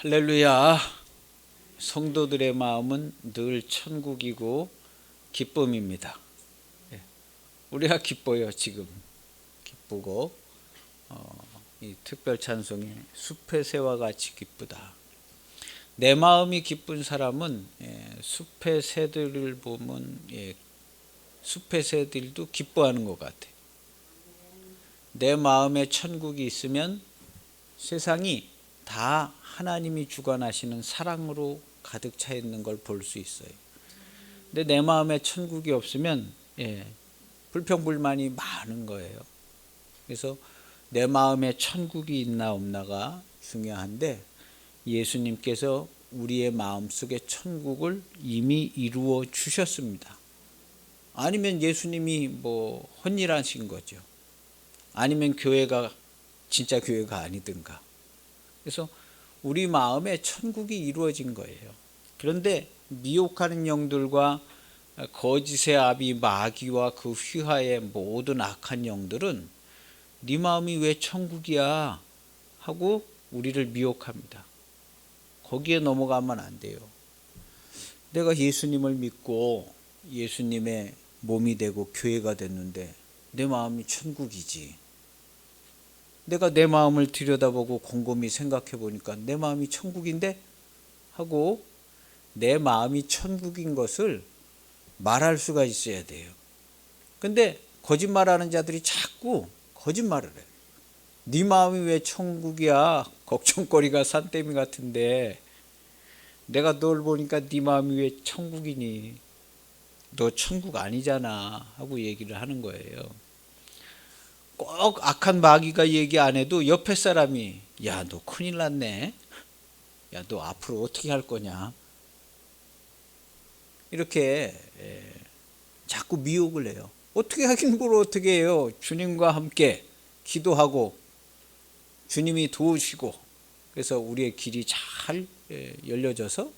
할렐루야. 성도들의 마음은 늘 천국이고 기쁨입니다. 우리가 기뻐요. 지금 기쁘고 이 특별 찬송에 숲의 새와 같이 기쁘다. 내 마음이 기쁜 사람은 숲의 새들을 보면 숲의 새들도 기뻐하는 것 같아. 내 마음에 천국이 있으면 세상이 다 하나님이 주관하시는 사랑으로 가득 차 있는 걸 볼 수 있어요. 근데 내 마음에 천국이 없으면 불평불만이 많은 거예요. 그래서 내 마음에 천국이 있나 없나가 중요한데, 예수님께서 우리의 마음속에 천국을 이미 이루어 주셨습니다. 아니면 예수님이 헛일하신 거죠. 아니면 교회가 진짜 교회가 아니든가. 그래서 우리 마음에 천국이 이루어진 거예요. 그런데 미혹하는 영들과 거짓의 아비 마귀와 그 휘하의 모든 악한 영들은 네 마음이 왜 천국이야 하고 우리를 미혹합니다. 거기에 넘어가면 안 돼요. 내가 예수님을 믿고 예수님의 몸이 되고 교회가 됐는데 내 마음이 천국이지. 내가 내 마음을 들여다보고 곰곰이 생각해 보니까 내 마음이 천국인데 하고 내 마음이 천국인 것을 말할 수가 있어야 돼요. 근데 거짓말하는 자들이 자꾸 거짓말을 해요. 네 마음이 왜 천국이야? 걱정거리가 산더미 같은데 내가 널 보니까 네 마음이 왜 천국이니? 너 천국 아니잖아 하고 얘기를 하는 거예요. 꼭 악한 마귀가 얘기 안 해도 옆에 사람이 야, 너 큰일 났네. 야, 너 앞으로 어떻게 할 거냐. 이렇게 자꾸 미혹을 해요. 어떻게 하긴 뭘 어떻게 해요. 주님과 함께 기도하고 주님이 도우시고 그래서 우리의 길이 잘 열려져서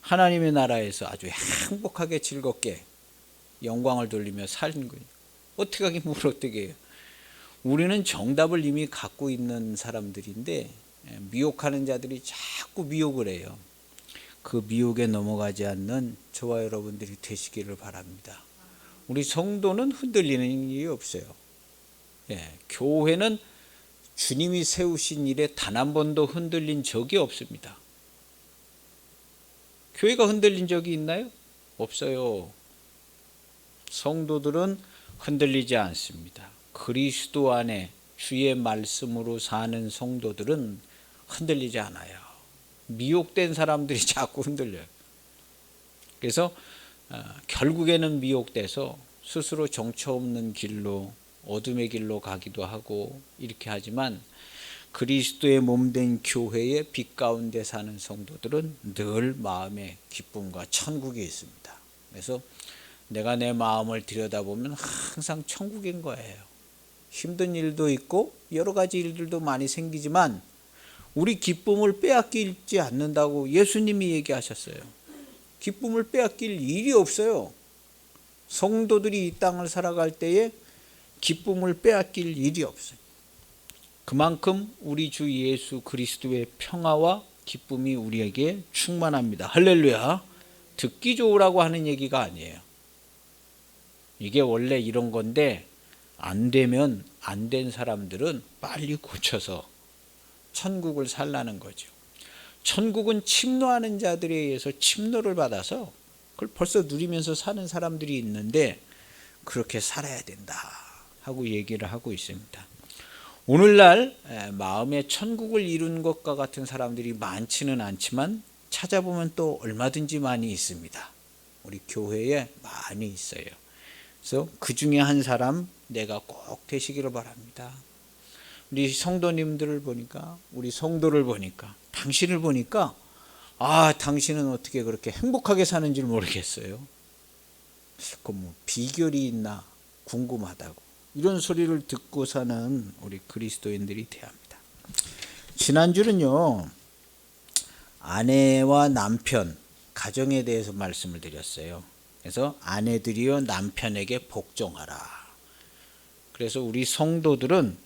하나님의 나라에서 아주 행복하게 즐겁게 영광을 돌리며 사는 거예요. 어떻게 하긴 뭘 어떻게 해요. 우리는 정답을 이미 갖고 있는 사람들인데 미혹하는 자들이 자꾸 미혹을 해요. 그 미혹에 넘어가지 않는 저와 여러분들이 되시기를 바랍니다. 우리 성도는 흔들리는 일이 없어요. 교회는 주님이 세우신 일에 단 한 번도 흔들린 적이 없습니다. 교회가 흔들린 적이 있나요? 없어요. 성도들은 흔들리지 않습니다. 그리스도 안에 주의 말씀으로 사는 성도들은 흔들리지 않아요. 미혹된 사람들이 자꾸 흔들려요. 그래서 결국에는 미혹돼서 스스로 정처 없는 길로 어둠의 길로 가기도 하고 이렇게 하지만 그리스도의 몸된 교회의 빛 가운데 사는 성도들은 늘 마음에 기쁨과 천국이 있습니다. 그래서 내가 내 마음을 들여다보면 항상 천국인 거예요. 힘든 일도 있고 여러 가지 일들도 많이 생기지만 우리 기쁨을 빼앗기지 않는다고 예수님이 얘기하셨어요. 기쁨을 빼앗길 일이 없어요. 성도들이 이 땅을 살아갈 때에 기쁨을 빼앗길 일이 없어요. 그만큼 우리 주 예수 그리스도의 평화와 기쁨이 우리에게 충만합니다. 할렐루야. 듣기 좋으라고 하는 얘기가 아니에요. 이게 원래 이런 건데 안 되면 안 된 사람들은 빨리 고쳐서 천국을 살라는 거죠. 천국은 침노하는 자들에 의해서 침노를 받아서 그걸 벌써 누리면서 사는 사람들이 있는데 그렇게 살아야 된다 하고 얘기를 하고 있습니다. 오늘날 마음에 천국을 이룬 것과 같은 사람들이 많지는 않지만 찾아보면 또 얼마든지 많이 있습니다. 우리 교회에 많이 있어요. 그래서 그 중에 한 사람 내가 꼭 되시기를 바랍니다. 우리 성도님들을 보니까 우리 성도를 보니까 당신을 보니까 당신은 어떻게 그렇게 행복하게 사는지 모르겠어요. 그 비결이 있나 궁금하다고 이런 소리를 듣고 사는 우리 그리스도인들이 돼야 합니다. 지난주는요 아내와 남편 가정에 대해서 말씀을 드렸어요. 그래서 아내들이여 남편에게 복종하라. 그래서 우리 성도들은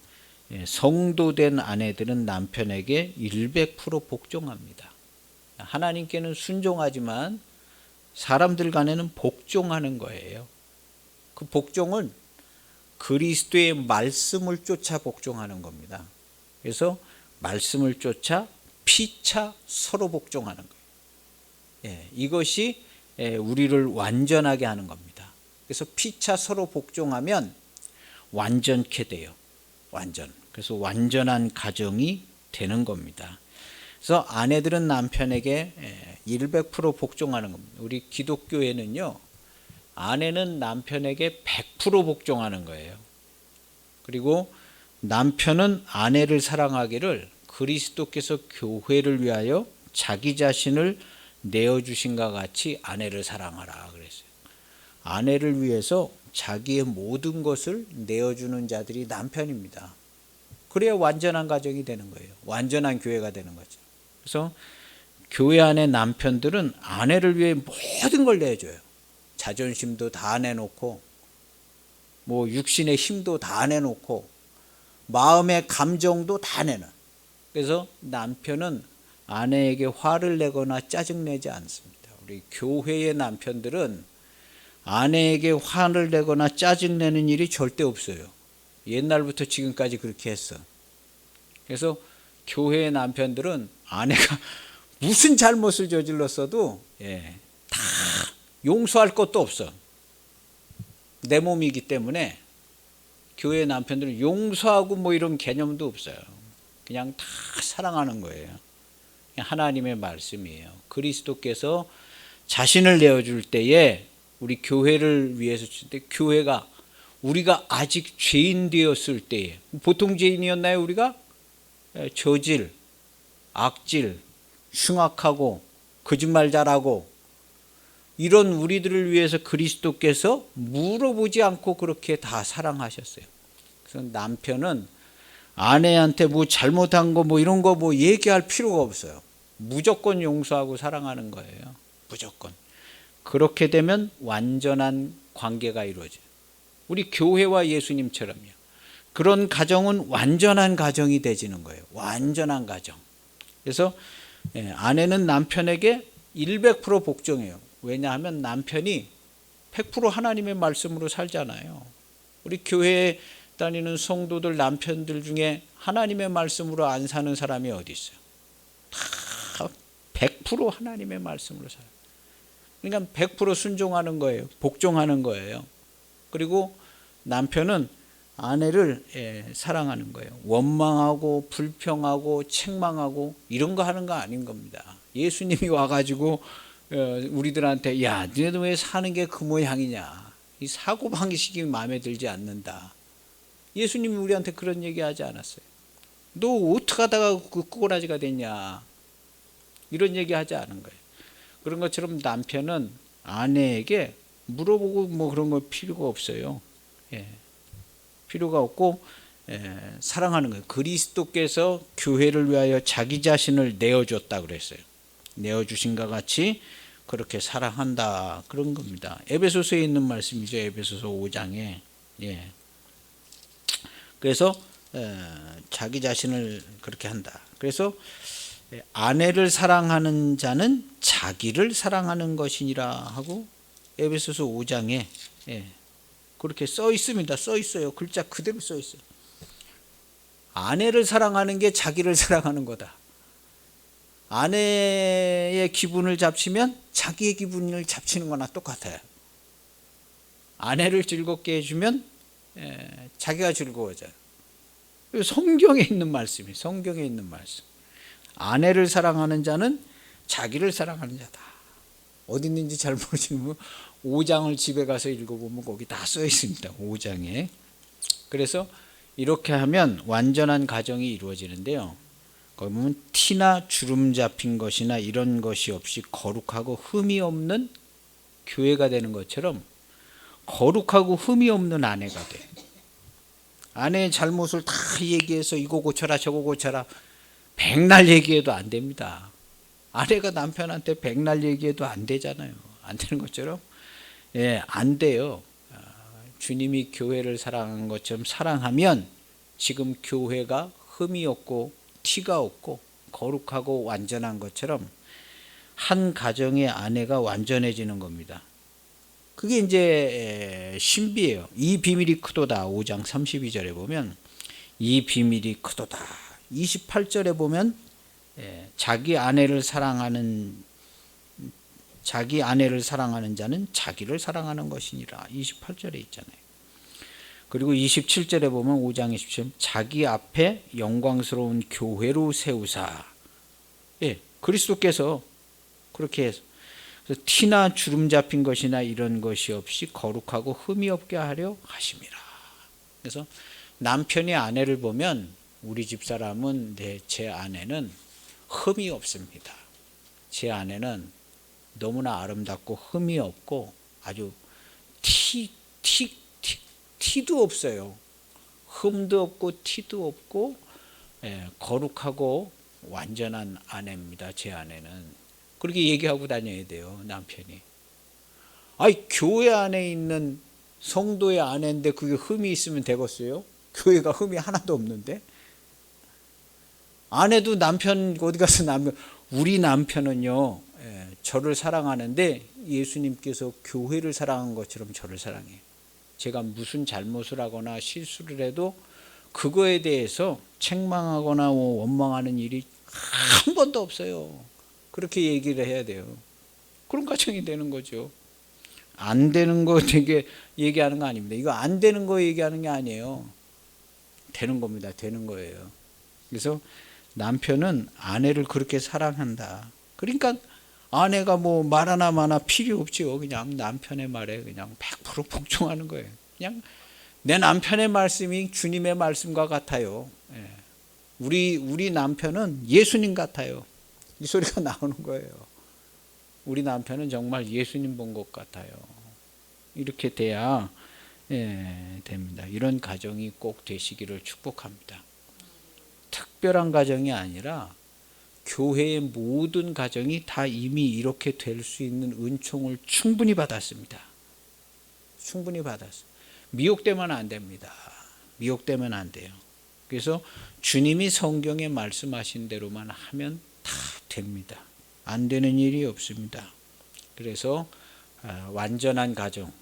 성도된 아내들은 남편에게 100% 복종합니다. 하나님께는 순종하지만 사람들 간에는 복종하는 거예요. 그 복종은 그리스도의 말씀을 쫓아 복종하는 겁니다. 그래서 말씀을 쫓아 피차 서로 복종하는 거예요. 이것이 우리를 완전하게 하는 겁니다. 그래서 피차 서로 복종하면 완전케 돼요. 그래서 완전한 가정이 되는 겁니다. 그래서 아내들은 남편에게 100% 복종하는 겁니다. 우리 기독교에는요, 아내는 남편에게 100% 복종하는 거예요. 그리고 남편은 아내를 사랑하기를 그리스도께서 교회를 위하여 자기 자신을 내어주신과 같이 아내를 사랑하라 그랬어요. 아내를 위해서 자기의 모든 것을 내어주는 자들이 남편입니다. 그래야 완전한 가정이 되는 거예요. 완전한 교회가 되는 거죠. 그래서 교회 안에 남편들은 아내를 위해 모든 걸 내줘요. 자존심도 다 내놓고, 육신의 힘도 다 내놓고, 마음의 감정도 다 내는. 그래서 남편은 아내에게 화를 내거나 짜증내지 않습니다. 우리 교회의 남편들은 아내에게 화를 내거나 짜증내는 일이 절대 없어요. 옛날부터 지금까지 그렇게 했어. 그래서 교회의 남편들은 아내가 무슨 잘못을 저질렀어도 다 용서할 것도 없어. 내 몸이기 때문에 교회의 남편들은 용서하고 이런 개념도 없어요. 그냥 다 사랑하는 거예요. 하나님의 말씀이에요. 그리스도께서 자신을 내어줄 때에 우리 교회를 위해서 줄 때, 교회가 우리가 아직 죄인 되었을 때에, 보통 죄인이었나요? 우리가 저질, 악질, 흉악하고 거짓말 잘하고 이런 우리들을 위해서 그리스도께서 물어보지 않고 그렇게 다 사랑하셨어요. 그래서 남편은 아내한테 잘못한 거 이런 거 얘기할 필요가 없어요. 무조건 용서하고 사랑하는 거예요. 무조건. 그렇게 되면 완전한 관계가 이루어져요. 우리 교회와 예수님처럼요. 그런 가정은 완전한 가정이 되지는 거예요. 완전한 가정. 그래서 아내는 남편에게 100% 복종해요. 왜냐하면 남편이 100% 하나님의 말씀으로 살잖아요. 우리 교회에 다니는 성도들 남편들 중에 하나님의 말씀으로 안 사는 사람이 어디 있어요? 다 100% 하나님의 말씀으로 살아요. 그러니까 100% 순종하는 거예요. 복종하는 거예요. 그리고 남편은 아내를 사랑하는 거예요. 원망하고 불평하고 책망하고 이런 거 하는 거 아닌 겁니다. 예수님이 와가지고 우리들한테 야, 너희들 왜 사는 게 그 모양이냐. 이 사고방식이 마음에 들지 않는다. 예수님이 우리한테 그런 얘기 하지 않았어요. 너 어떻게 하다가 그 꼬라지가 됐냐. 이런 얘기 하지 않은 거예요. 그런 것처럼 남편은 아내에게 물어보고 그런 거 필요가 없어요. 필요가 없고 사랑하는 거예요. 그리스도께서 교회를 위하여 자기 자신을 내어줬다 그랬어요. 내어주신과 같이 그렇게 사랑한다 그런 겁니다. 에베소서에 있는 말씀이죠. 에베소서 5장에. 그래서 자기 자신을 그렇게 한다. 그래서 아내를 사랑하는 자는 자기를 사랑하는 것이니라 하고 에베소서 5장에 그렇게 써 있습니다. 써 있어요. 글자 그대로 써 있어요. 아내를 사랑하는 게 자기를 사랑하는 거다. 아내의 기분을 잡치면 자기의 기분을 잡치는 거나 똑같아요. 아내를 즐겁게 해주면 자기가 즐거워져요. 성경에 있는 말씀이에요. 성경에 있는 말씀. 아내를 사랑하는 자는 자기를 사랑하는 자다. 어디 있는지 잘 모르시는 5장을 집에 가서 읽어보면 거기 다 써 있습니다. 5장에. 그래서 이렇게 하면 완전한 가정이 이루어지는데요. 거기 보면 티나 주름 잡힌 것이나 이런 것이 없이 거룩하고 흠이 없는 교회가 되는 것처럼 거룩하고 흠이 없는 아내가 돼. 아내의 잘못을 다 얘기해서 이거 고쳐라 저거 고쳐라 백날 얘기해도 안 됩니다. 아내가 남편한테 백날 얘기해도 안 되잖아요. 안 되는 것처럼 안 돼요. 주님이 교회를 사랑한 것처럼 사랑하면 지금 교회가 흠이 없고 티가 없고 거룩하고 완전한 것처럼 한 가정의 아내가 완전해지는 겁니다. 그게 이제 신비예요. 이 비밀이 크도다. 5장 32절에 보면 이 비밀이 크도다. 28절에 보면 자기 아내를 사랑하는 자는 자기를 사랑하는 것이니라. 28절에 있잖아요. 그리고 27절에 보면 5장 27절 자기 앞에 영광스러운 교회로 세우사. 그리스도께서 그렇게 해서 티나 주름 잡힌 것이나 이런 것이 없이 거룩하고 흠이 없게 하려 하심이라. 그래서 남편이 아내를 보면 우리 집사람은 제 아내는 흠이 없습니다. 제 아내는 너무나 아름답고 흠이 없고 아주 티도 없어요. 흠도 없고 티도 없고 거룩하고 완전한 아내입니다. 제 아내는. 그렇게 얘기하고 다녀야 돼요. 남편이. 교회 안에 있는 성도의 아내인데 그게 흠이 있으면 되겠어요? 교회가 흠이 하나도 없는데? 아내도 남편 어디 가서 우리 남편은요 저를 사랑하는데 예수님께서 교회를 사랑한 것처럼 저를 사랑해요. 제가 무슨 잘못을 하거나 실수를 해도 그거에 대해서 책망하거나 원망하는 일이 한 번도 없어요. 그렇게 얘기를 해야 돼요. 그런 가정이 되는 거죠. 안 되는 거 되게 얘기하는 거 아닙니다. 이거 안 되는 거 얘기하는 게 아니에요. 되는 겁니다. 되는 거예요. 그래서 남편은 아내를 그렇게 사랑한다. 그러니까 아내가 뭐 말 하나 마나 필요 없지요. 그냥 남편의 말에 그냥 100% 복종하는 거예요. 그냥 내 남편의 말씀이 주님의 말씀과 같아요. 우리 남편은 예수님 같아요. 이 소리가 나오는 거예요. 우리 남편은 정말 예수님 본 것 같아요. 이렇게 돼야 됩니다. 이런 가정이 꼭 되시기를 축복합니다. 특별한 가정이 아니라 교회의 모든 가정이 다 이미 이렇게 될 수 있는 은총을 충분히 받았습니다. 충분히 받았어요. 미혹되면 안 됩니다. 미혹되면 안 돼요. 그래서 주님이 성경에 말씀하신 대로만 하면 다 됩니다. 안 되는 일이 없습니다. 그래서 완전한 가정,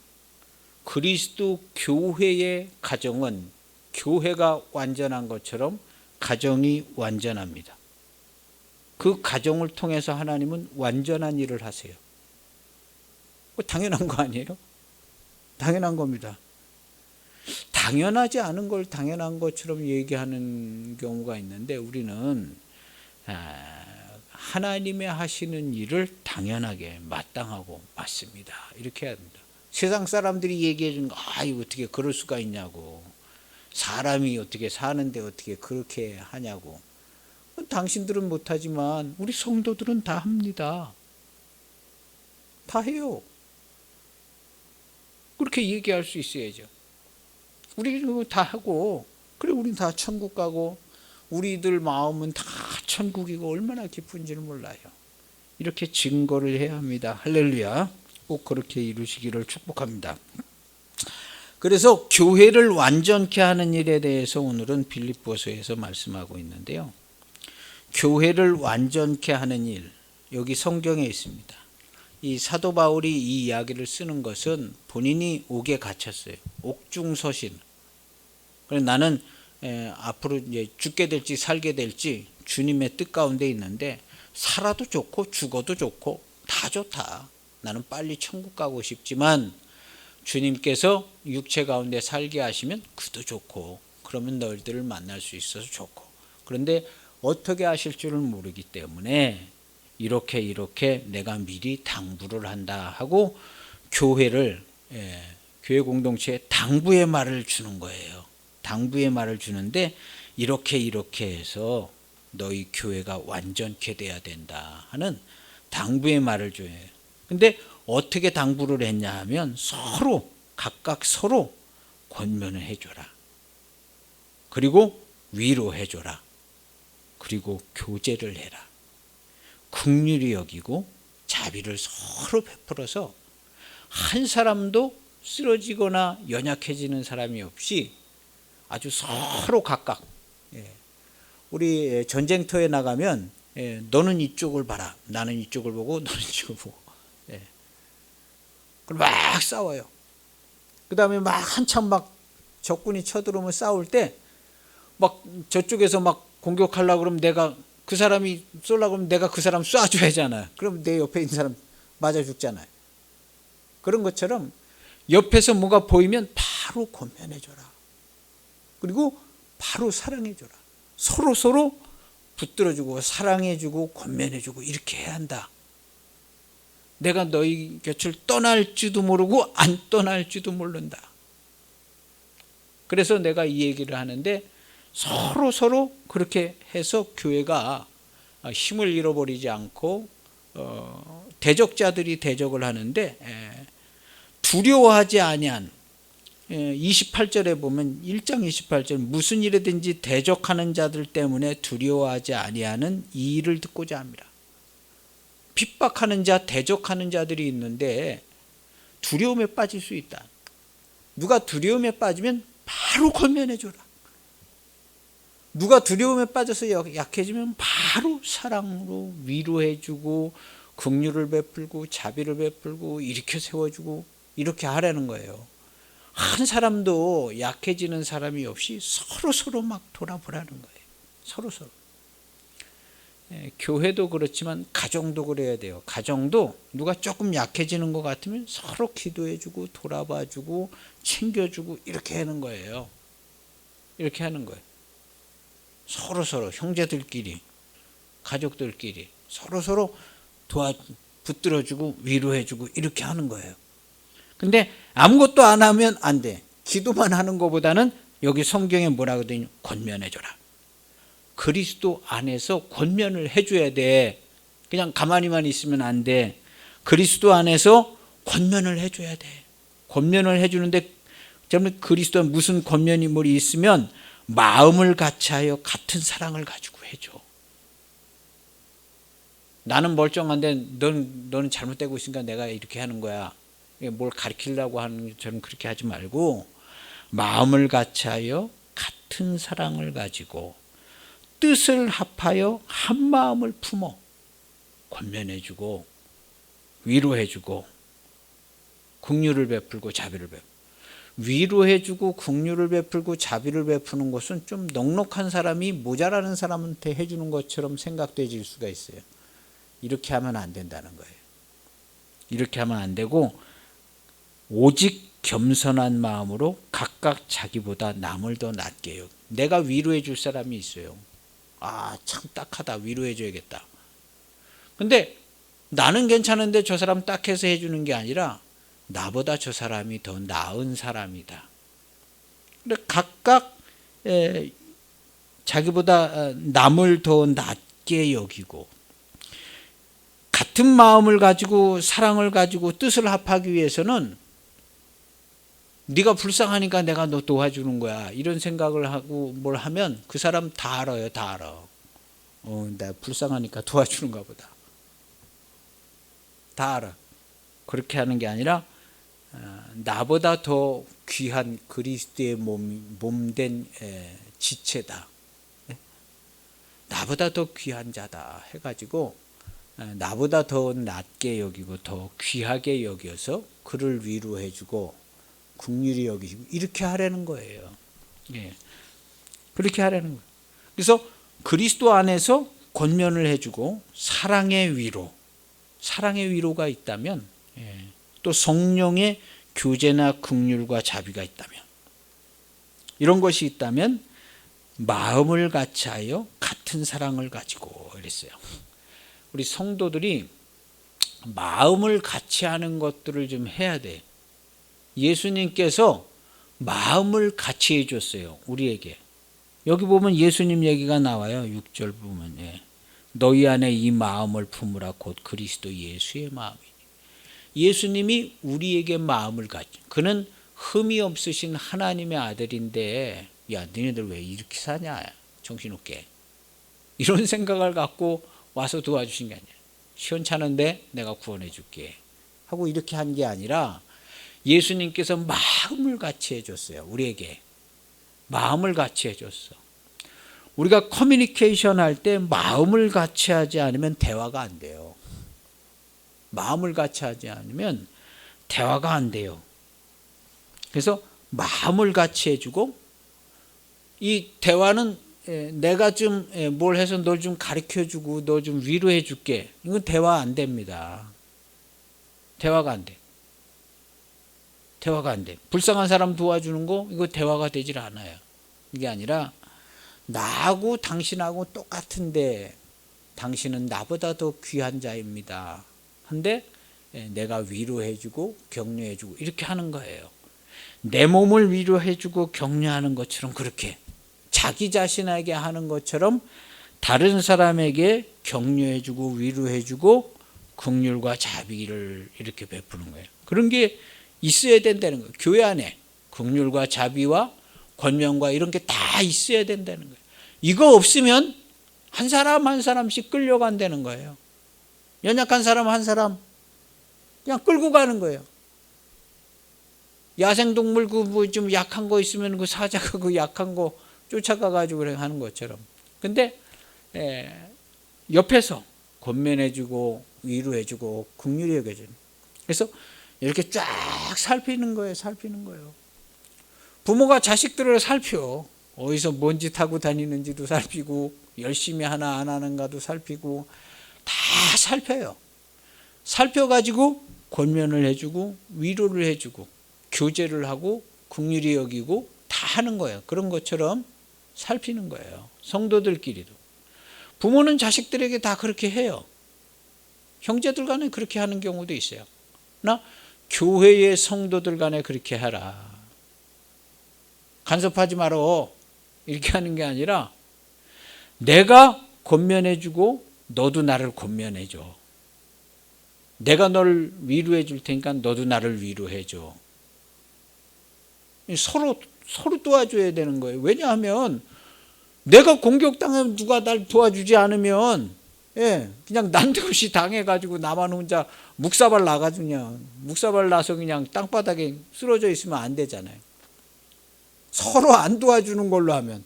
그리스도 교회의 가정은 교회가 완전한 것처럼 가정이 완전합니다. 그 가정을 통해서 하나님은 완전한 일을 하세요. 당연한 거 아니에요? 당연한 겁니다. 당연하지 않은 걸 당연한 것처럼 얘기하는 경우가 있는데 우리는 하나님의 하시는 일을 당연하게 마땅하고 맞습니다. 이렇게 해야 합니다. 세상 사람들이 얘기해 주는 거 이거 어떻게 그럴 수가 있냐고. 사람이 어떻게 사는데 어떻게 그렇게 하냐고. 당신들은 못하지만 우리 성도들은 다 합니다. 다 해요. 그렇게 얘기할 수 있어야죠. 우리는 다 하고 그래 우리는 다 천국 가고 우리들 마음은 다 천국이고 얼마나 기쁜지를 몰라요. 이렇게 증거를 해야 합니다. 할렐루야. 꼭 그렇게 이루시기를 축복합니다. 그래서 교회를 완전케 하는 일에 대해서 오늘은 빌립보서에서 말씀하고 있는데요. 교회를 완전케 하는 일, 여기 성경에 있습니다. 이 사도 바울이 이 이야기를 쓰는 것은 본인이 옥에 갇혔어요. 옥중서신. 그래서 나는 앞으로 이제 죽게 될지 살게 될지 주님의 뜻 가운데 있는데 살아도 좋고 죽어도 좋고 다 좋다. 나는 빨리 천국 가고 싶지만 주님께서 육체 가운데 살게 하시면 그도 좋고 그러면 너희들을 만날 수 있어서 좋고 그런데 어떻게 하실 줄을 모르기 때문에 이렇게 내가 미리 당부를 한다 하고 교회 공동체에 당부의 말을 주는 거예요. 당부의 말을 주는데 이렇게 해서 너희 교회가 완전케 돼야 된다 하는 당부의 말을 줘요. 근데 어떻게 당부를 했냐 하면 각각 서로 권면을 해줘라. 그리고 위로해줘라. 그리고 교제를 해라. 긍휼히 여기고 자비를 서로 베풀어서 한 사람도 쓰러지거나 연약해지는 사람이 없이 아주 서로 각각. 예. 우리 전쟁터에 나가면 너는 이쪽을 봐라, 나는 이쪽을 보고 너는 이쪽을 보고. 예. 그럼 막 싸워요. 그 다음에 막 한참 막 적군이 쳐들어오면 싸울 때 막 저쪽에서 막 공격하려고 그러면 내가 그 사람이 쏠려고 그러면 내가 그 사람 쏴줘야 하잖아요. 그럼 내 옆에 있는 사람 맞아 죽잖아요. 그런 것처럼 옆에서 뭐가 보이면 바로 권면해줘라. 그리고 바로 사랑해줘라. 서로 붙들어주고 사랑해주고 권면해주고 이렇게 해야 한다. 내가 너희 곁을 떠날지도 모르고 안 떠날지도 모른다. 그래서 내가 이 얘기를 하는데 서로 그렇게 해서 교회가 힘을 잃어버리지 않고 대적자들이 대적을 하는데 두려워하지 아니한 28절에 보면 1장 28절 무슨 일이든지 대적하는 자들 때문에 두려워하지 아니하는 이 일을 듣고자 합니다. 핍박하는 자, 대적하는 자들이 있는데 두려움에 빠질 수 있다. 누가 두려움에 빠지면 바로 권면해줘라. 누가 두려움에 빠져서 약해지면 바로 사랑으로 위로해주고 긍휼을 베풀고 자비를 베풀고 일으켜 세워주고 이렇게 하라는 거예요. 한 사람도 약해지는 사람이 없이 서로 막 돌아보라는 거예요. 서로. 교회도 그렇지만 가정도 그래야 돼요. 가정도 누가 조금 약해지는 것 같으면 서로 기도해주고 돌아봐주고 챙겨주고 이렇게 하는 거예요. 이렇게 하는 거예요. 서로 형제들끼리 가족들끼리 서로 붙들어주고 위로해주고 이렇게 하는 거예요. 근데 아무것도 안 하면 안 돼. 기도만 하는 것보다는 여기 성경에 뭐라 그러더니 권면해줘라. 그리스도 안에서 권면을 해줘야 돼. 그냥 가만히만 있으면 안 돼. 그리스도 안에서 권면을 해줘야 돼. 권면을 해주는데 그리스도 무슨 권면이 뭘 있으면 마음을 같이하여 같은 사랑을 가지고 해줘. 나는 멀쩡한데 너는 잘못되고 있으니까 내가 이렇게 하는 거야. 뭘 가르치려고 하는 것처럼 그렇게 하지 말고 마음을 같이하여 같은 사랑을 가지고 뜻을 합하여 한 마음을 품어 권면해주고 위로해주고 긍휼을 베풀고 자비를 베풀고. 위로해주고 긍휼을 베풀고 자비를 베푸는 것은 좀 넉넉한 사람이 모자라는 사람한테 해주는 것처럼 생각되질 수가 있어요. 이렇게 하면 안 된다는 거예요. 이렇게 하면 안 되고 오직 겸손한 마음으로 각각 자기보다 남을 더 낮게 여겨. 내가 위로해 줄 사람이 있어요. 참 딱하다, 위로해 줘야겠다. 근데 나는 괜찮은데 저 사람 딱해서 해주는 게 아니라 나보다 저 사람이 더 나은 사람이다. 근데 각각 자기보다 남을 더 낮게 여기고 같은 마음을 가지고 사랑을 가지고 뜻을 합하기 위해서는 네가 불쌍하니까 내가 너 도와주는 거야. 이런 생각을 하고 뭘 하면 그 사람 다 알아요. 다 알아. 나 불쌍하니까 도와주는가 보다. 다 알아. 그렇게 하는 게 아니라 나보다 더 귀한 그리스도의 몸된 지체다. 나보다 더 귀한 자다 해가지고 나보다 더 낮게 여기고 더 귀하게 여겨서 그를 위로해주고 긍휼히 여기시고 이렇게 하라는 거예요. 그렇게 하라는 거예요. 그래서 그리스도 안에서 권면을 해주고 사랑의 위로가 있다면 또 성령의 교제나 긍휼과 자비가 있다면 이런 것이 있다면 마음을 같이하여 같은 사랑을 가지고 이랬어요. 우리 성도들이 마음을 같이 하는 것들을 좀 해야 돼. 예수님께서 마음을 같이 해줬어요. 우리에게. 여기 보면 예수님 얘기가 나와요. 6절 보면 너희 안에 이 마음을 품으라 곧 그리스도 예수의 마음이니. 예수님이 우리에게 마음을 가져. 그는 흠이 없으신 하나님의 아들인데 야 너희들 왜 이렇게 사냐 정신없게 이런 생각을 갖고 와서 도와주신 게 아니야. 시원찮은데 내가 구원해 줄게 하고 이렇게 한 게 아니라 예수님께서 마음을 같이 해줬어요. 우리에게. 마음을 같이 해줬어. 우리가 커뮤니케이션 할 때 마음을 같이 하지 않으면 대화가 안 돼요. 마음을 같이 하지 않으면 대화가 안 돼요. 그래서 마음을 같이 해주고, 이 대화는 내가 좀 뭘 해서 널 좀 가르쳐주고 너 좀 위로해 줄게, 이건 대화 안 됩니다. 대화가 안 돼. 대화가 안 돼. 불쌍한 사람 도와주는 거, 이거 대화가 되질 않아요. 이게 아니라 나하고 당신하고 똑같은데 당신은 나보다 더 귀한 자입니다. 근데 내가 위로해주고 격려해주고 이렇게 하는 거예요. 내 몸을 위로해주고 격려하는 것처럼, 그렇게 자기 자신에게 하는 것처럼 다른 사람에게 격려해주고 위로해주고 긍휼과 자비를 이렇게 베푸는 거예요. 그런 게 있어야 된다는 거예요. 교회 안에 긍휼과 자비와 권면과 이런 게 다 있어야 된다는 거예요. 이거 없으면 한 사람 한 사람씩 끌려간다는 거예요. 연약한 사람 한 사람 그냥 끌고 가는 거예요. 야생동물 좀 약한 거 있으면 그 사자가 그 약한 거 쫓아가가지고 하는 것처럼. 근데 옆에서 권면해주고 위로해주고 긍휼히 여겨주는. 그래서 이렇게 쫙 살피는 거예요. 살피는 거예요. 부모가 자식들을 살펴. 어디서 뭔 짓 하고 다니는지도 살피고, 열심히 하나 안 하는가도 살피고, 다 살펴요. 살펴가지고 권면을 해주고 위로를 해주고 교제를 하고 긍휼히 여기고 다 하는 거예요. 그런 것처럼 살피는 거예요. 성도들끼리도. 부모는 자식들에게 다 그렇게 해요. 형제들 간에 그렇게 하는 경우도 있어요. 나 교회의 성도들 간에 그렇게 하라. 간섭하지 말어. 이렇게 하는 게 아니라 내가 권면해주고 너도 나를 권면해줘. 내가 널 위로해 줄 테니까 너도 나를 위로해 줘. 서로 도와줘야 되는 거예요. 왜냐하면 내가 공격당하면 누가 날 도와주지 않으면 그냥 난데없이 당해가지고 나만 혼자 묵사발 나가지고 그냥 묵사발 나서 그냥 땅바닥에 쓰러져 있으면 안 되잖아요. 서로 안 도와주는 걸로 하면,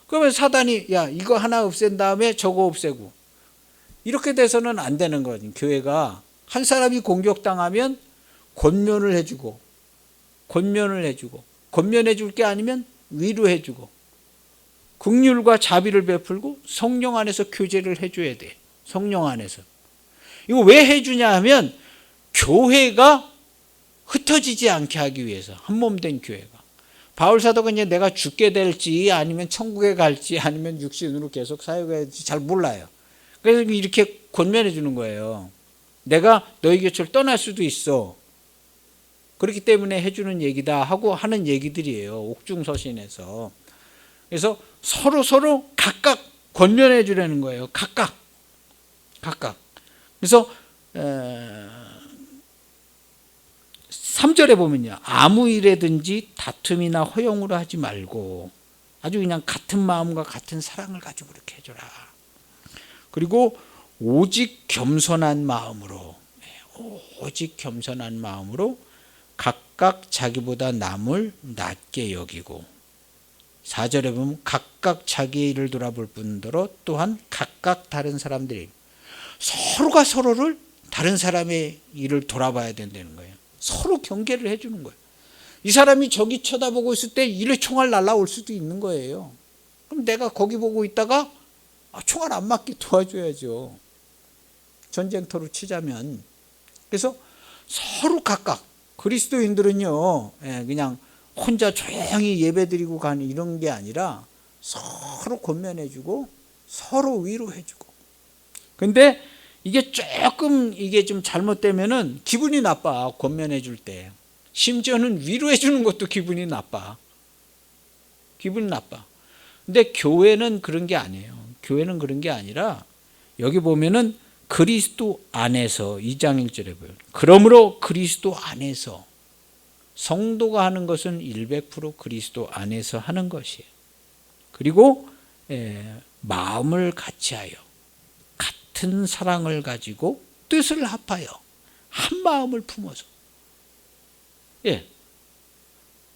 그러면 사단이 야 이거 하나 없앤 다음에 저거 없애고 이렇게 돼서는 안 되는 거지. 교회가 한 사람이 공격당하면 권면을 해주고 권면해 줄 게 아니면 위로해 주고 긍휼과 자비를 베풀고 성령 안에서 교제를 해줘야 돼. 성령 안에서. 이거 왜 해주냐 하면 교회가 흩어지지 않게 하기 위해서. 한몸된 교회가. 바울사도가 이제 내가 죽게 될지 아니면 천국에 갈지 아니면 육신으로 계속 사역해야 될지 잘 몰라요. 그래서 이렇게 권면해 주는 거예요. 내가 너희 곁을 떠날 수도 있어. 그렇기 때문에 해주는 얘기다 하고 하는 얘기들이에요. 옥중서신에서. 그래서 서로 각각 권면해 주라는 거예요. 각각. 그래서 3절에 보면요. 아무 일에든지 다툼이나 허용으로 하지 말고 아주 그냥 같은 마음과 같은 사랑을 가지고 그렇게 해줘라. 그리고 오직 겸손한 마음으로 각각 자기보다 남을 낮게 여기고, 4절에 보면 각각 자기의 일을 돌아볼 뿐더러 또한 각각 다른 사람들이 서로가 서로를 다른 사람의 일을 돌아봐야 된다는 거예요. 서로 경계를 해주는 거예요. 이 사람이 저기 쳐다보고 있을 때 이래 총알 날라올 수도 있는 거예요. 그럼 내가 거기 보고 있다가 총알 안 맞게 도와줘야죠. 전쟁터로 치자면. 그래서 서로 각각, 그리스도인들은요 그냥 혼자 조용히 예배드리고 가는 이런 게 아니라 서로 권면해주고 서로 위로해주고. 근데 이게 좀 잘못되면은 기분이 나빠. 권면해줄 때 심지어는 위로해주는 것도 기분이 나빠. 근데 교회는 그런 게 아니에요. 교회는 그런 게 아니라 여기 보면은 그리스도 안에서 2장 1절에 보여요. 그러므로 그리스도 안에서, 성도가 하는 것은 100% 그리스도 안에서 하는 것이에요. 그리고 마음을 같이하여 같은 사랑을 가지고 뜻을 합하여 한 마음을 품어서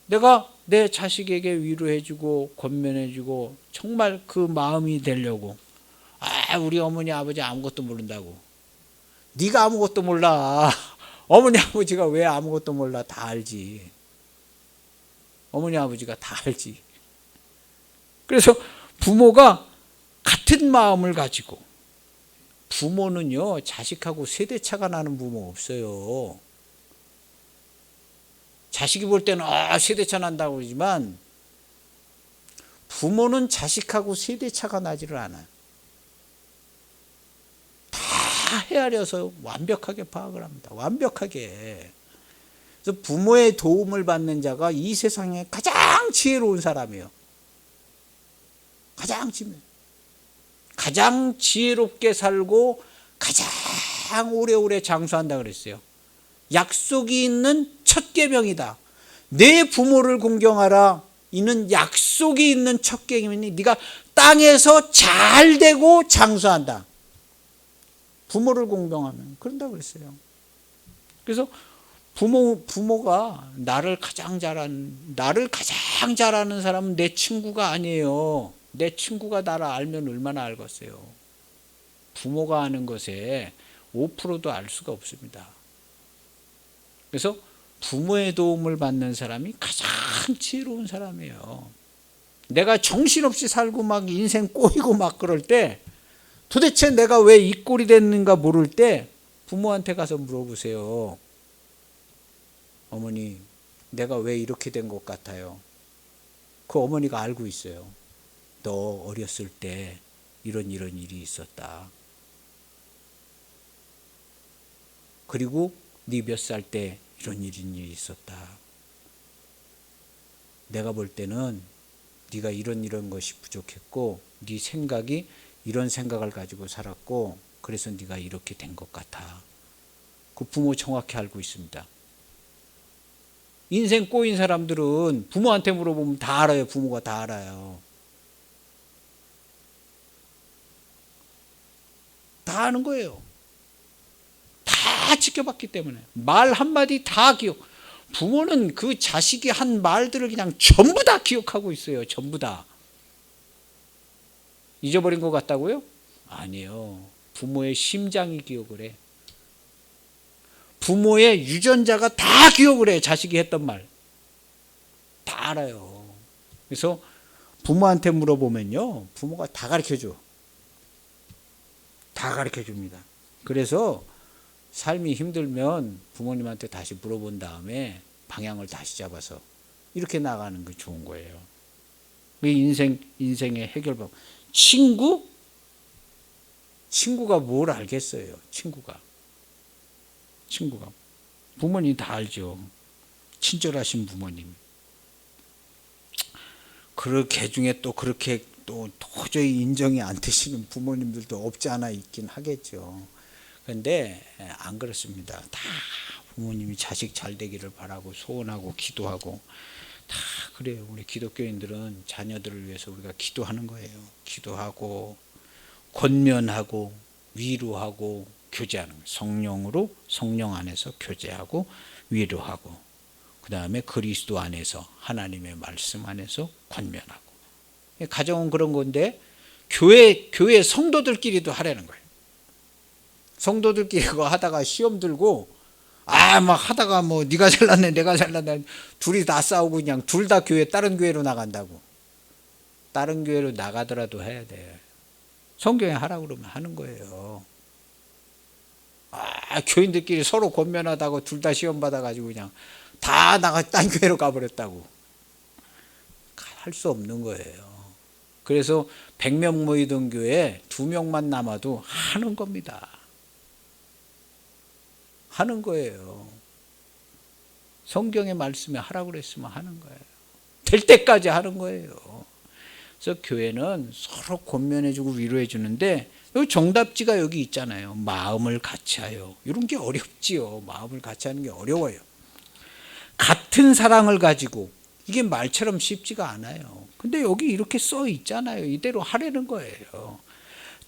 내가 내 자식에게 위로해주고 권면해주고 정말 그 마음이 되려고. 우리 어머니 아버지 아무것도 모른다고. 네가 아무것도 몰라. 어머니 아버지가 왜 아무것도 몰라. 다 알지. 어머니 아버지가 다 알지. 그래서 부모가 같은 마음을 가지고, 부모는요 자식하고 세대차가 나는 부모 없어요. 자식이 볼 때는 세대차 난다고 그러지만 부모는 자식하고 세대차가 나지를 않아요. 다 헤아려서 완벽하게 파악을 합니다. 완벽하게. 그래서 부모의 도움을 받는 자가 이 세상에 가장 지혜로운 사람이에요. 가장 지혜롭게 살고 가장 오래오래 장수한다 그랬어요. 약속이 있는 첫 계명이다. 내 부모를 공경하라. 이는 약속이 있는 첫 계명이니 네가 땅에서 잘 되고 장수한다. 부모를 공경하면 그런다고 그랬어요. 그래서 부모가 나를 가장 잘하는 사람은 내 친구가 아니에요. 내 친구가 나를 알면 얼마나 알겠어요. 부모가 아는 것에 5%도 알 수가 없습니다. 그래서 부모의 도움을 받는 사람이 가장 지혜로운 사람이에요. 내가 정신없이 살고 막 인생 꼬이고 막 그럴 때, 도대체 내가 왜 이 꼴이 됐는가 모를 때 부모한테 가서 물어보세요. 어머니, 내가 왜 이렇게 된 것 같아요? 그 어머니가 알고 있어요. 너 어렸을 때 이런 일이 있었다. 그리고 네 몇 살 때 이런 일이 있었다. 내가 볼 때는 네가 이런 것이 부족했고 네 생각이 이런 생각을 가지고 살았고 그래서 네가 이렇게 된 것 같아. 그 부모 정확히 알고 있습니다. 인생 꼬인 사람들은 부모한테 물어보면 다 알아요. 부모가 다 알아요. 다 아는 거예요. 다 지켜봤기 때문에. 말 한마디 다 기억. 부모는 그 자식이 한 말들을 그냥 전부 다 기억하고 있어요. 전부 다. 잊어버린 것 같다고요? 아니에요. 부모의 심장이 기억을 해. 부모의 유전자가 다 기억을 해. 자식이 했던 말. 다 알아요. 그래서 부모한테 물어보면요. 부모가 다 가르쳐줘. 다 가르쳐줍니다. 그래서 삶이 힘들면 부모님한테 다시 물어본 다음에 방향을 다시 잡아서 이렇게 나가는 게 좋은 거예요. 인생의 해결법. 친구가 뭘 알겠어요. 친구가 부모님 다 알죠. 친절하신 부모님. 그 중에 또 그렇게 또 도저히 인정이 안 되시는 부모님들도 없지 않아 있긴 하겠죠. 그런데 안 그렇습니다. 다 부모님이 자식 잘 되기를 바라고 소원하고 기도하고 다 그래요. 우리 기독교인들은 자녀들을 위해서 우리가 기도하는 거예요. 기도하고 권면하고 위로하고 교제하는 거예요. 성령으로 성령 안에서 교제하고 위로하고 그 다음에 그리스도 안에서 하나님의 말씀 안에서 권면하고. 가정은 그런 건데 교회 성도들끼리도 하라는 거예요. 성도들끼리 그거 하다가 시험 들고 막 하다가 네가 잘났네 내가 잘났네 둘이 다 싸우고 그냥 둘 다 다른 교회로 나간다고. 다른 교회로 나가더라도 해야 돼. 성경에 하라고 그러면 하는 거예요. 교인들끼리 서로 권면하다가 둘 다 시험 받아가지고 그냥 다 딴 교회로 가버렸다고. 할 수 없는 거예요. 그래서 100명 모이던 교회에 2명만 남아도 하는 겁니다. 하는 거예요. 성경의 말씀에 하라고 그랬으면 하는 거예요. 될 때까지 하는 거예요. 그래서 교회는 서로 권면해주고 위로해주는데 여기 정답지가 여기 있잖아요. 마음을 같이하여. 이런 게 어렵지요. 마음을 같이하는 게 어려워요. 같은 사랑을 가지고. 이게 말처럼 쉽지가 않아요. 근데 여기 이렇게 써 있잖아요. 이대로 하라는 거예요.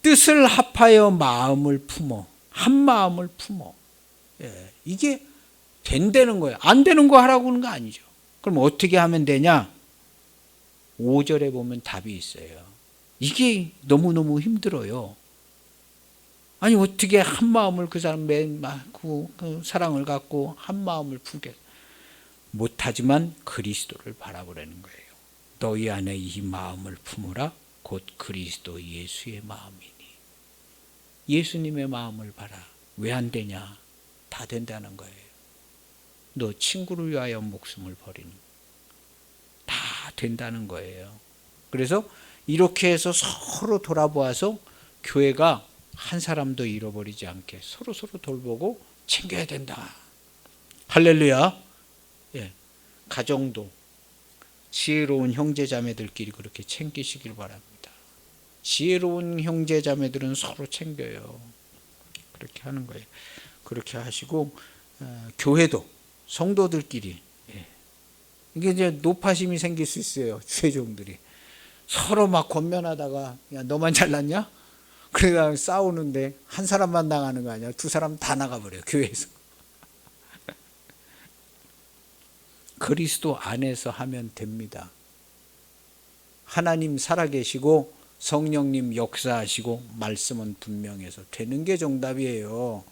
뜻을 합하여 마음을 품어. 한 마음을 품어. 이게 된다는 거예요. 안 되는 거 하라고 하는 거 아니죠. 그럼 어떻게 하면 되냐? 5절에 보면 답이 있어요. 이게 너무너무 힘들어요. 아니 어떻게 한 마음을 그 사람 그 사랑을 갖고 한 마음을 품게 못하지만 그리스도를 바라보라는 거예요. 너희 안에 이 마음을 품으라 곧 그리스도 예수의 마음이니. 예수님의 마음을 봐라. 왜 안 되냐? 다 된다는 거예요. 너 친구를 위하여 목숨을 버리는 다 된다는 거예요. 그래서 이렇게 해서 서로 돌아보아서 교회가 한 사람도 잃어버리지 않게 서로 돌보고 챙겨야 된다. 할렐루야. 예, 가정도 지혜로운 형제자매들끼리 그렇게 챙기시길 바랍니다. 지혜로운 형제자매들은 서로 챙겨요. 그렇게 하는 거예요. 그렇게 하시고 교회도 성도들끼리 이게 이제 노파심이 생길 수 있어요. 죄종들이 서로 막 권면하다가 야 너만 잘났냐? 그러다 싸우는데 한 사람만 나가는 거 아니야? 두 사람 다 나가버려요. 교회에서. 그리스도 안에서 하면 됩니다. 하나님 살아계시고 성령님 역사하시고 말씀은 분명해서 되는 게 정답이에요.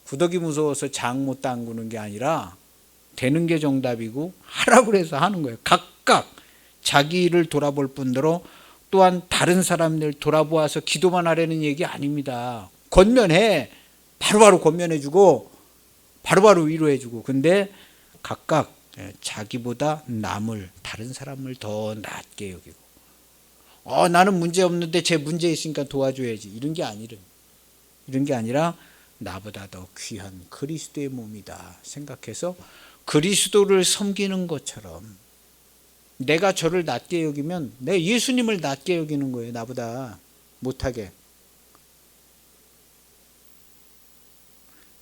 구더기 무서워서 장 못 담그는 게 아니라 되는 게 정답이고 하라고 해서 하는 거예요. 각각 자기 일을 돌아볼 뿐더러 또한 다른 사람들 돌아보아서 기도만 하라는 얘기 아닙니다. 권면해. 바로바로 권면해주고 바로바로 위로해주고. 근데 각각 자기보다 남을 다른 사람을 더 낫게 여기고 나는 문제 없는데 쟤 문제 있으니까 도와줘야지. 이런 게 아니라 나보다 더 귀한 그리스도의 몸이다 생각해서 그리스도를 섬기는 것처럼 내가 저를 낮게 여기면 내 예수님을 낮게 여기는 거예요. 나보다 못하게.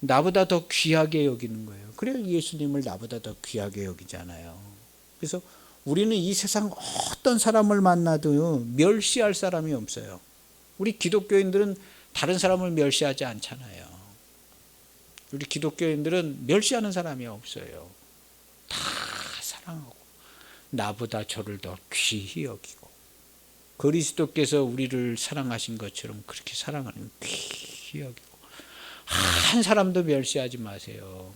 나보다 더 귀하게 여기는 거예요. 그래야 예수님을 나보다 더 귀하게 여기잖아요. 그래서 우리는 이 세상 어떤 사람을 만나도 멸시할 사람이 없어요. 우리 기독교인들은 다른 사람을 멸시하지 않잖아요. 우리 기독교인들은 멸시하는 사람이 없어요. 다 사랑하고 나보다 저를 더 귀히 여기고 그리스도께서 우리를 사랑하신 것처럼 그렇게 사랑하는 귀히 여기고 한 사람도 멸시하지 마세요.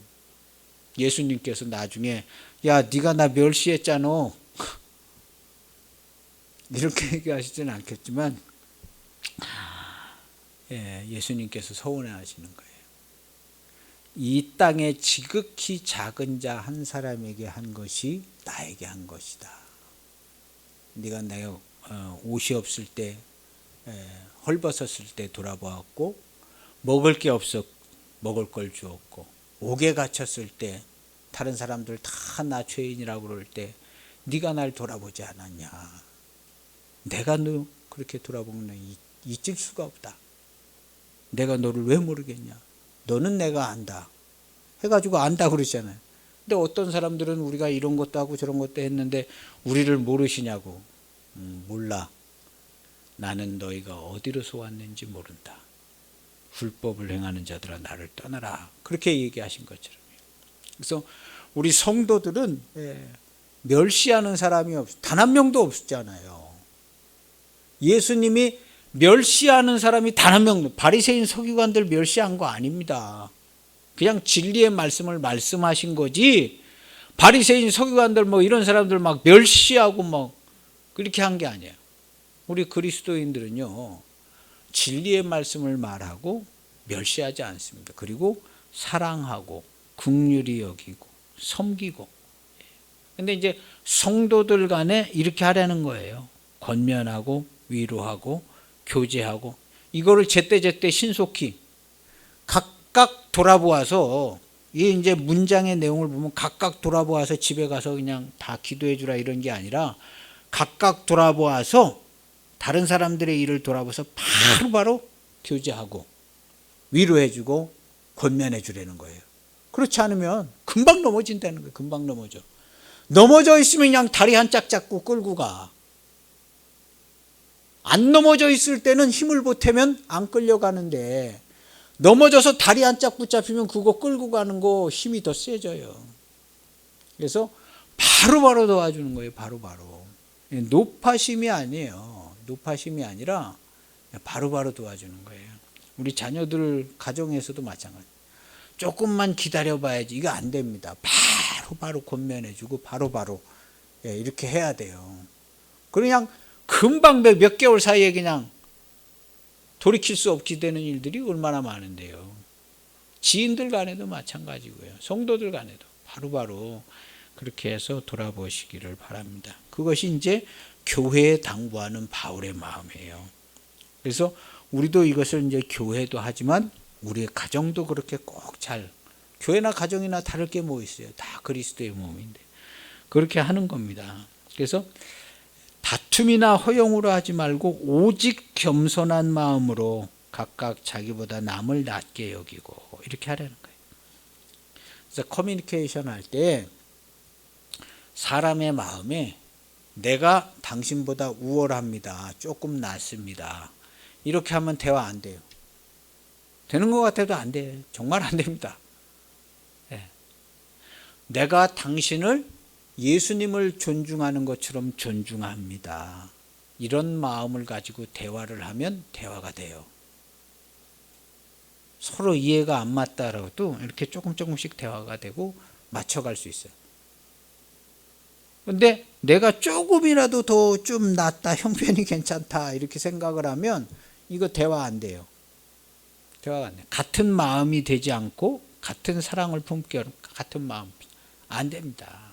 예수님께서 나중에 야 네가 나 멸시했잖아 이렇게 얘기하시지는 않겠지만 예수님께서 서운해하시는 거예요. 이 땅에 지극히 작은 자 한 사람에게 한 것이 나에게 한 것이다. 네가 내가 옷이 없을 때 헐벗었을 때 돌아보았고 먹을 게 없어 먹을 걸 주었고 옥에 갇혔을 때 다른 사람들 다 나 죄인이라고 그럴 때 네가 날 돌아보지 않았냐. 내가 너 그렇게 돌아보면 잊을 수가 없다. 내가 너를 왜 모르겠냐. 너는 내가 안다 해가지고 안다 그러잖아요. 근데 어떤 사람들은 우리가 이런 것도 하고 저런 것도 했는데 우리를 모르시냐고. 몰라. 나는 너희가 어디로서 왔는지 모른다. 불법을 행하는 자들아 나를 떠나라. 그렇게 얘기하신 것처럼요. 그래서 우리 성도들은 멸시하는 사람이 단 한 명도 없었잖아요. 예수님이 멸시하는 사람이 단 한 명도, 바리새인 서기관들 멸시한 거 아닙니다. 그냥 진리의 말씀을 말씀하신 거지 바리새인 서기관들 뭐 이런 사람들 막 멸시하고 뭐 그렇게 한 게 아니에요. 우리 그리스도인들은요 진리의 말씀을 말하고 멸시하지 않습니다. 그리고 사랑하고 긍휼히 여기고 섬기고. 근데 이제 성도들 간에 이렇게 하라는 거예요. 권면하고 위로하고 교제하고 이거를 제때제때 신속히 각각 돌아보아서 이 이제 문장의 내용을 보면 각각 돌아보아서 집에 가서 그냥 다 기도해 주라 이런 게 아니라 각각 돌아보아서 다른 사람들의 일을 돌아봐서 바로바로 교제하고 위로해 주고 권면해 주라는 거예요. 그렇지 않으면 금방 넘어진다는 거예요. 금방 넘어져. 넘어져 있으면 그냥 다리 한 짝 잡고 끌고 가. 안 넘어져 있을 때는 힘을 보태면 안 끌려가는데 넘어져서 다리 한 짝 붙잡히면 그거 끌고 가는 거 힘이 더 세져요. 그래서 바로바로 도와주는 거예요. 바로바로. 노파심이 아니에요. 노파심이 아니라 바로바로 도와주는 거예요. 우리 자녀들 가정에서도 마찬가지. 조금만 기다려봐야지. 이거 안 됩니다. 바로바로 권면해주고 바로바로 이렇게 해야 돼요. 그냥 금방 몇 개월 사이에 그냥 돌이킬 수 없게 되는 일들이 얼마나 많은데요. 지인들 간에도 마찬가지고요. 성도들 간에도 바로바로 그렇게 해서 돌아보시기를 바랍니다. 그것이 이제 교회에 당부하는 바울의 마음이에요. 그래서 우리도 이것을 이제 교회도 하지만 우리의 가정도 그렇게 꼭 잘, 교회나 가정이나 다를 게 뭐 있어요. 다 그리스도의 몸인데 그렇게 하는 겁니다. 그래서 다툼이나 허용으로 하지 말고 오직 겸손한 마음으로 각각 자기보다 남을 낮게 여기고 이렇게 하라는 거예요. 그래서 커뮤니케이션 할 때 사람의 마음에 내가 당신보다 우월합니다. 조금 낫습니다. 이렇게 하면 대화 안 돼요. 되는 것 같아도 안 돼요. 정말 안 됩니다. 내가 당신을 예수님을 존중하는 것처럼 존중합니다. 이런 마음을 가지고 대화를 하면 대화가 돼요. 서로 이해가 안 맞다라도 이렇게 조금씩 대화가 되고 맞춰갈 수 있어요. 근데 내가 조금이라도 더 좀 낫다, 형편이 괜찮다 이렇게 생각을 하면 이거 대화 안 돼요. 대화가 안 돼요. 같은 마음이 되지 않고 같은 사랑을 품기 어렵고 같은 마음 안 됩니다.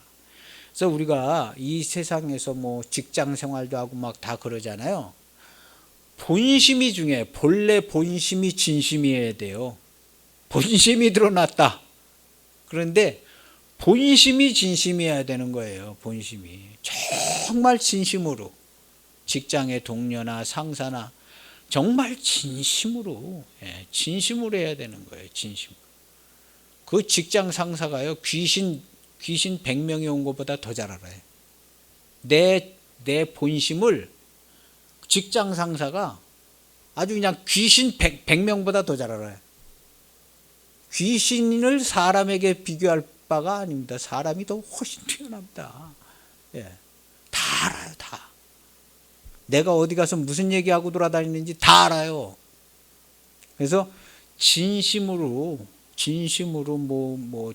그래서 우리가 이 세상에서 뭐 직장 생활도 하고 막 다 그러잖아요. 본심이 중요해요. 본래 본심이 진심이어야 돼요. 본심이 드러났다. 그런데 본심이 진심이어야 되는 거예요. 본심이. 정말 진심으로 직장의 동료나 상사나 정말 진심으로 해야 되는 거예요. 진심으로. 그 직장 상사가요. 귀신 100명이 온 것보다 더 잘 알아요. 내 본심을 직장 상사가 아주 그냥 귀신 100명보다 더 잘 알아요. 귀신을 사람에게 비교할 바가 아닙니다. 사람이 더 훨씬 뛰어납니다. 다 알아요. 다. 내가 어디 가서 무슨 얘기하고 돌아다니는지 다 알아요. 그래서 진심으로 뭐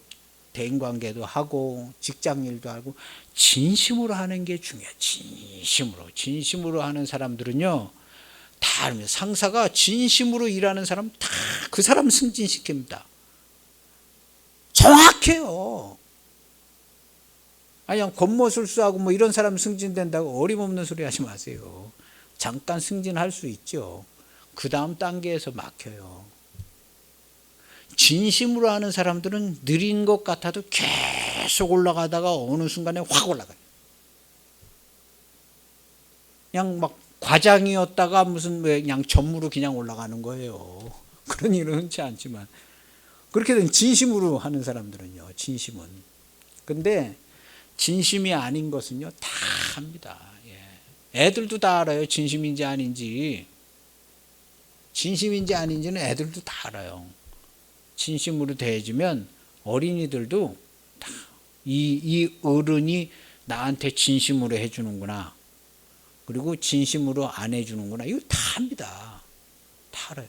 대인관계도 하고 직장일도 하고 진심으로 하는 게 중요해요. 진심으로 하는 사람들은요 다 압니다. 상사가 진심으로 일하는 사람 다 그 사람 승진시킵니다. 정확해요. 아니 겉모술수하고 뭐 이런 사람 승진된다고 어림없는 소리 하지 마세요. 잠깐 승진할 수 있죠. 그 다음 단계에서 막혀요. 진심으로 하는 사람들은 느린 것 같아도 계속 올라가다가 어느 순간에 확 올라가요. 그냥 막 과장이었다가 무슨 그냥 전무로 그냥 올라가는 거예요. 그런 일은 흔치 않지만 그렇게 된 진심으로 하는 사람들은요. 진심은. 근데 진심이 아닌 것은요. 다 합니다. 애들도 다 알아요. 진심인지 아닌지는 애들도 다 알아요. 진심으로 대해주면 어린이들도 다 이 어른이 나한테 진심으로 해주는구나. 그리고 진심으로 안 해주는구나. 이거 다 합니다. 다 알아요.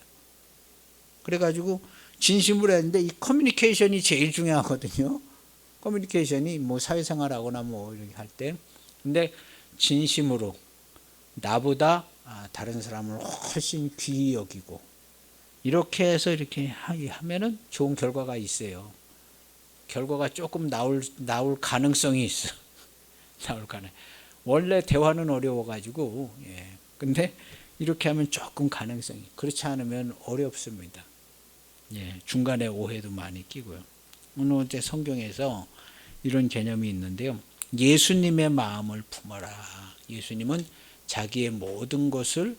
그래가지고 진심으로 했는데 이 커뮤니케이션이 제일 중요하거든요. 커뮤니케이션이 뭐 사회생활하거나 뭐 이렇게 할 때. 근데 진심으로 나보다 다른 사람을 훨씬 귀히 여기고 이렇게 해서 이렇게 하면은 좋은 결과가 있어요. 결과가 조금 나올 가능성이 있어. 나올 가능. 원래 대화는 어려워가지고, 근데 이렇게 하면 조금 가능성이. 그렇지 않으면 어렵습니다. 중간에 오해도 많이 끼고요. 오늘 이제 성경에서 이런 개념이 있는데요. 예수님의 마음을 품어라. 예수님은 자기의 모든 것을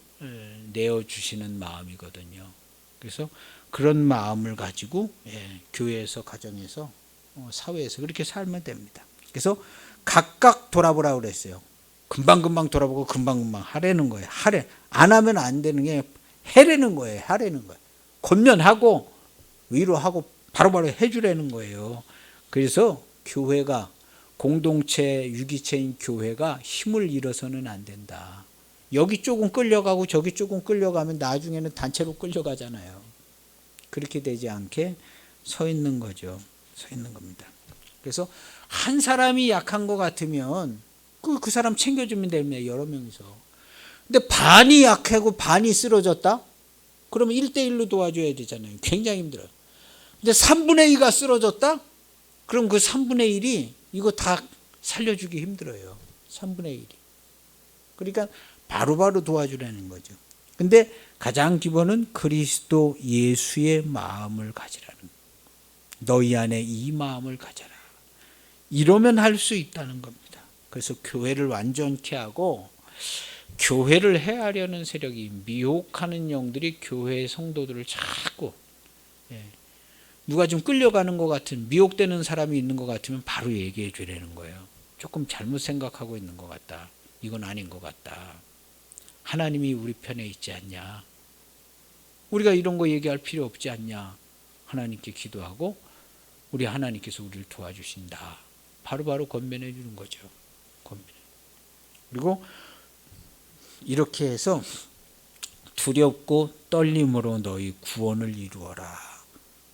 내어주시는 마음이거든요. 그래서 그런 마음을 가지고 교회에서, 가정에서, 사회에서 그렇게 살면 됩니다. 그래서 각각 돌아보라고 그랬어요. 금방금방 돌아보고 금방금방 하라는 거예요. 안 하면 안 되는 게 해라는 거예요. 하라는 거예요. 권면하고 위로하고 바로바로 해주라는 거예요. 그래서 교회가 공동체, 유기체인 교회가 힘을 잃어서는 안 된다. 여기 쪽은 끌려가고 저기 쪽은 끌려가면 나중에는 단체로 끌려가잖아요. 그렇게 되지 않게 서 있는 거죠. 서 있는 겁니다. 그래서 한 사람이 약한 것 같으면 그 사람 챙겨주면 됩니다. 여러 명이서. 근데 반이 약하고 반이 쓰러졌다? 그러면 1대1로 도와줘야 되잖아요. 굉장히 힘들어요. 근데 3분의 2가 쓰러졌다? 그럼 그 3분의 1이 이거 다 살려주기 힘들어요. 3분의 1이. 그러니까 바로바로 도와주라는 거죠. 근데 가장 기본은 그리스도 예수의 마음을 가지라는 거예요. 너희 안에 이 마음을 가져라. 이러면 할 수 있다는 겁니다. 그래서 교회를 완전케 하고 교회를 해하려는 세력이 미혹하는 영들이 교회의 성도들을 자꾸 누가 좀 끌려가는 것 같은 미혹되는 사람이 있는 것 같으면 바로 얘기해 주라는 거예요. 조금 잘못 생각하고 있는 것 같다. 이건 아닌 것 같다. 하나님이 우리 편에 있지 않냐. 우리가 이런 거 얘기할 필요 없지 않냐. 하나님께 기도하고 우리 하나님께서 우리를 도와주신다. 바로바로 권면해 주는 거죠. 권면. 그리고 이렇게 해서 두렵고 떨림으로 너희 구원을 이루어라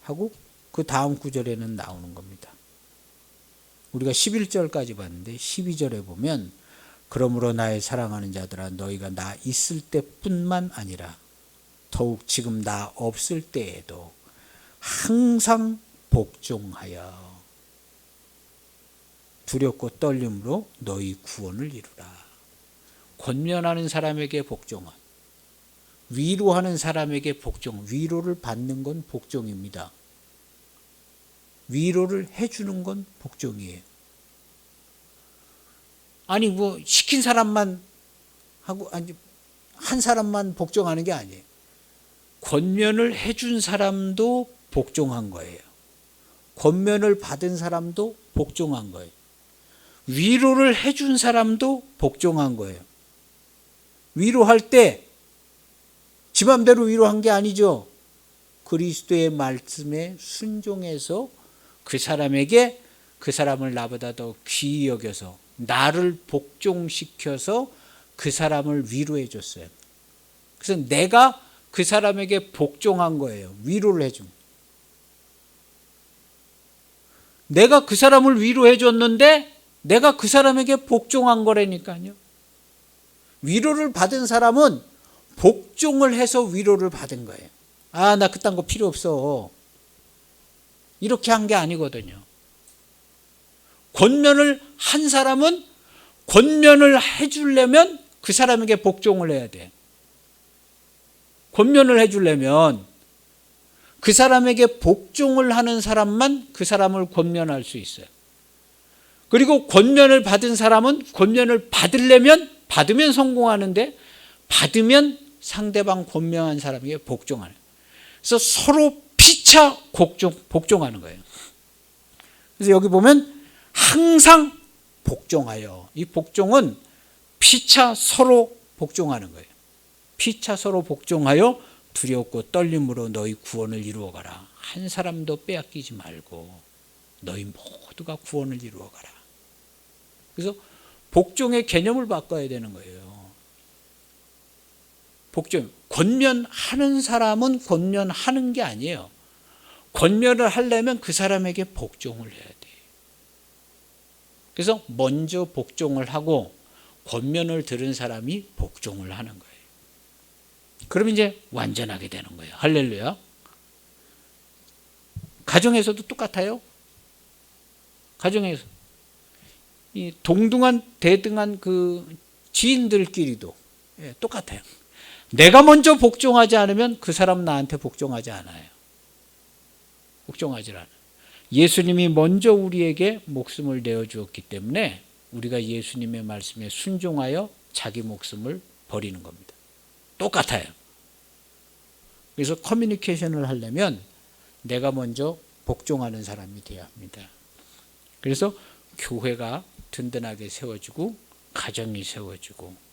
하고 그 다음 구절에는 나오는 겁니다. 우리가 11절까지 봤는데 12절에 보면 그러므로 나의 사랑하는 자들아 너희가 나 있을 때뿐만 아니라 더욱 지금 나 없을 때에도 항상 복종하여 두렵고 떨림으로 너희 구원을 이루라. 권면하는 사람에게 복종은, 위로하는 사람에게 복종, 위로를 받는 건 복종입니다. 위로를 해주는 건 복종이에요. 아니 뭐 시킨 사람만 하고 아니 한 사람만 복종하는 게 아니에요. 권면을 해준 사람도 복종한 거예요. 권면을 받은 사람도 복종한 거예요. 위로를 해준 사람도 복종한 거예요. 위로할 때 지 맘대로 위로한 게 아니죠. 그리스도의 말씀에 순종해서 그 사람에게 그 사람을 나보다 더 귀히 여겨서 나를 복종시켜서 그 사람을 위로해 줬어요. 그래서 내가 그 사람에게 복종한 거예요. 위로를 해준. 내가 그 사람을 위로해 줬는데 내가 그 사람에게 복종한 거라니까요. 위로를 받은 사람은 복종을 해서 위로를 받은 거예요. 아, 나 그딴 거 필요 없어. 이렇게 한 게 아니거든요. 권면을 한 사람은 권면을 해주려면 그 사람에게 복종을 해야 돼. 권면을 해주려면 그 사람에게 복종을 하는 사람만 그 사람을 권면할 수 있어요. 그리고 권면을 받은 사람은 권면을 받으면 성공하는데 받으면 상대방 권면한 사람에게 복종하는 거예요. 그래서 서로 피차 복종하는 거예요. 그래서 여기 보면 항상 복종하여, 이 복종은 피차 서로 복종하는 거예요. 피차 서로 복종하여 두렵고 떨림으로 너희 구원을 이루어가라. 한 사람도 빼앗기지 말고 너희 모두가 구원을 이루어가라. 그래서 복종의 개념을 바꿔야 되는 거예요. 복종, 권면하는 사람은 권면하는 게 아니에요. 권면을 하려면 그 사람에게 복종을 해야 돼. 그래서 먼저 복종을 하고 권면을 들은 사람이 복종을 하는 거예요. 그럼 이제 완전하게 되는 거예요. 할렐루야. 가정에서도 똑같아요. 가정에서 이 동등한 대등한 그 지인들끼리도 똑같아요. 내가 먼저 복종하지 않으면 그 사람 나한테 복종하지 않아요. 복종하지 않아요. 예수님이 먼저 우리에게 목숨을 내어주었기 때문에 우리가 예수님의 말씀에 순종하여 자기 목숨을 버리는 겁니다. 똑같아요. 그래서 커뮤니케이션을 하려면 내가 먼저 복종하는 사람이 되어야 합니다. 그래서 교회가 든든하게 세워지고 가정이 세워지고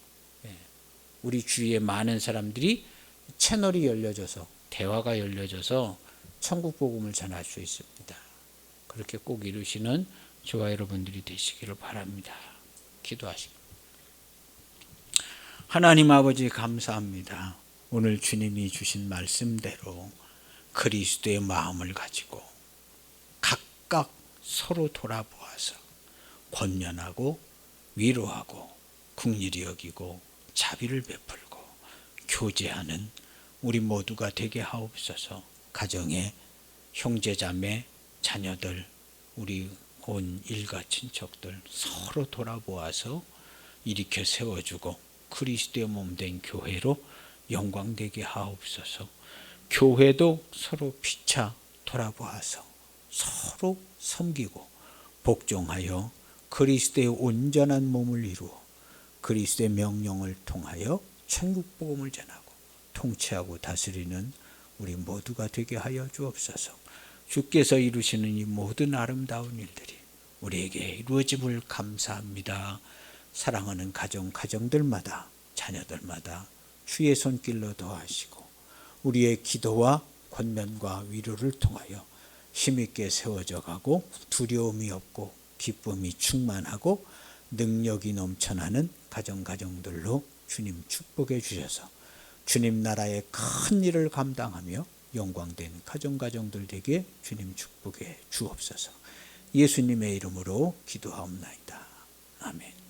우리 주위에 많은 사람들이 채널이 열려져서 대화가 열려져서 천국 복음을 전할 수 있습니다. 그렇게 꼭 이루시는 저와 여러분들이 되시기를 바랍니다. 기도하시고. 하나님 아버지 감사합니다. 오늘 주님이 주신 말씀대로 그리스도의 마음을 가지고 각각 서로 돌아보아서 권면하고 위로하고 긍휼히 여기고 자비를 베풀고 교제하는 우리 모두가 되게 하옵소서. 가정에 형제자매 자녀들 우리 온 일가 친척들 서로 돌아보아서 일으켜 세워주고 그리스도의 몸된 교회로 영광되게 하옵소서. 교회도 서로 피차 돌아보아서 서로 섬기고 복종하여 그리스도의 온전한 몸을 이루어 그리스도의 명령을 통하여 천국 복음을 전하고 통치하고 다스리는 우리 모두가 되게 하여 주옵소서. 주께서 이루시는 이 모든 아름다운 일들이 우리에게 이루어짐을 감사합니다. 사랑하는 가정들마다 자녀들마다 주의 손길로 더하시고 우리의 기도와 권면과 위로를 통하여 힘있게 세워져 가고 두려움이 없고 기쁨이 충만하고 능력이 넘쳐나는 가정들로 주님 축복해 주셔서 주님 나라의 큰 일을 감당하며 영광된 가정들 되게 주님 축복해 주옵소서. 예수님의 이름으로 기도하옵나이다. 아멘.